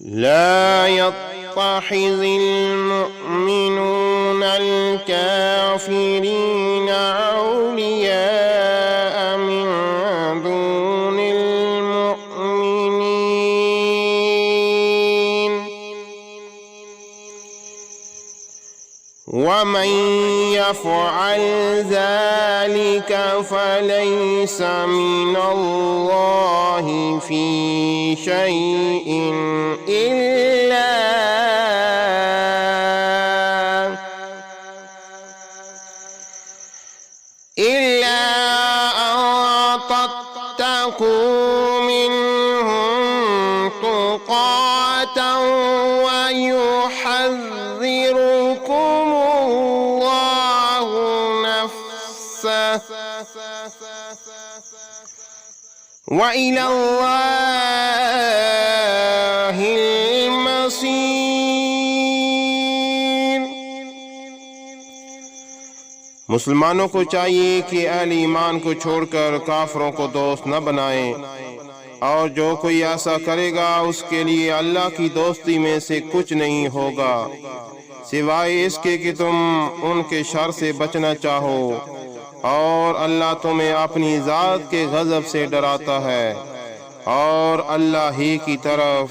لا يتخذ المؤمنون الكافرين أولياء من دون المؤمنين ومن يفعل ذلك فليس من الله في شيء إلا أن تتقوا منهم تقاة ويحذركم الله نفسه وإلى الله المصير۔ مسلمانوں کو چاہیے کہ اہل ایمان کو چھوڑ کر کافروں کو دوست نہ بنائیں، اور جو کوئی ایسا کرے گا اس کے لیے اللہ کی دوستی میں سے کچھ نہیں ہوگا سوائے اس کے کہ تم ان کے شر سے بچنا چاہو، اور اللہ تمہیں اپنی ذات کے غضب سے ڈراتا ہے، اور اللہ ہی کی طرف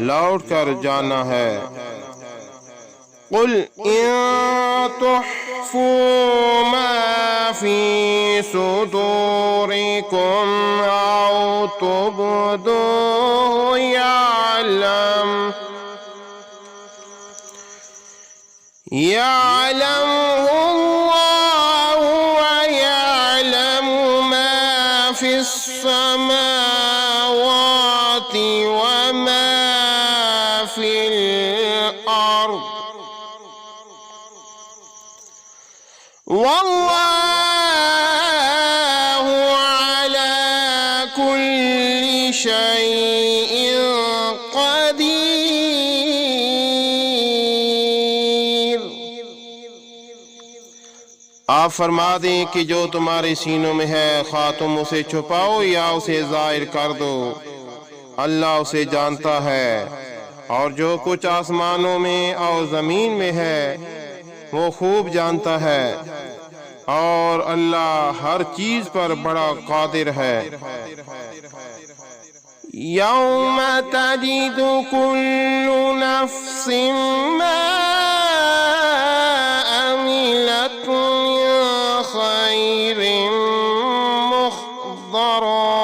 لوٹ کر جانا ہے۔ قل ان تخفوا ما في صدوركم او تبدوه يعلمه الله ويعلم ما في السماوات وما في الأرض والله على كل شيء قدير۔ آپ فرما دیں کہ جو تمہارے سینوں میں ہے خواہ تم اسے چھپاؤ یا اسے ظاہر کر دو، اللہ اسے جانتا ہے، اور جو کچھ آسمانوں میں اور زمین میں ہے وہ خوب جانتا ہے، اور اللہ ہر چیز پر بڑا قادر ہے۔ یوم تجد کل نفس ما عملت من خیر محضرا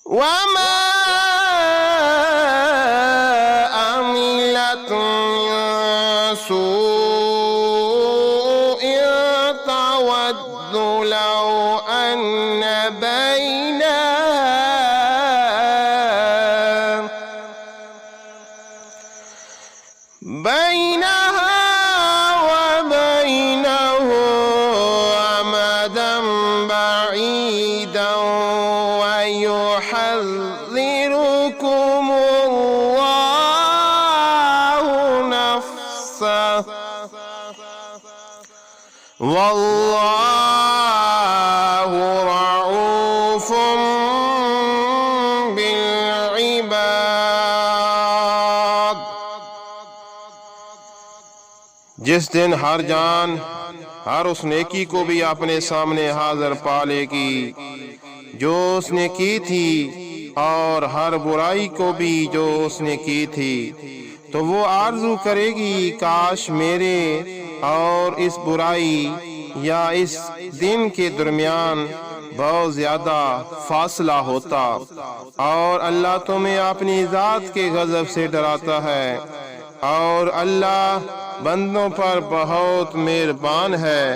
وما عملت من سوء تود لو أن بينها وبينه أمدا بعيدا ويحذركم الله نفسه والله رؤوف بالعباد۔ جس دن ہر جان ہر اس نیکی کو بھی اپنے سامنے حاضر پا لے گی جو اس نے کی تھی، اور ہر برائی کو بھی جو اس نے کی تھی، تو وہ آرزو کرے گی کاش میرے اور اس برائی یا اس دن کے درمیان بہت زیادہ فاصلہ ہوتا، اور اللہ تمہیں اپنی ذات کے غضب سے ڈراتا ہے، اور اللہ بندوں پر بہت مہربان ہے۔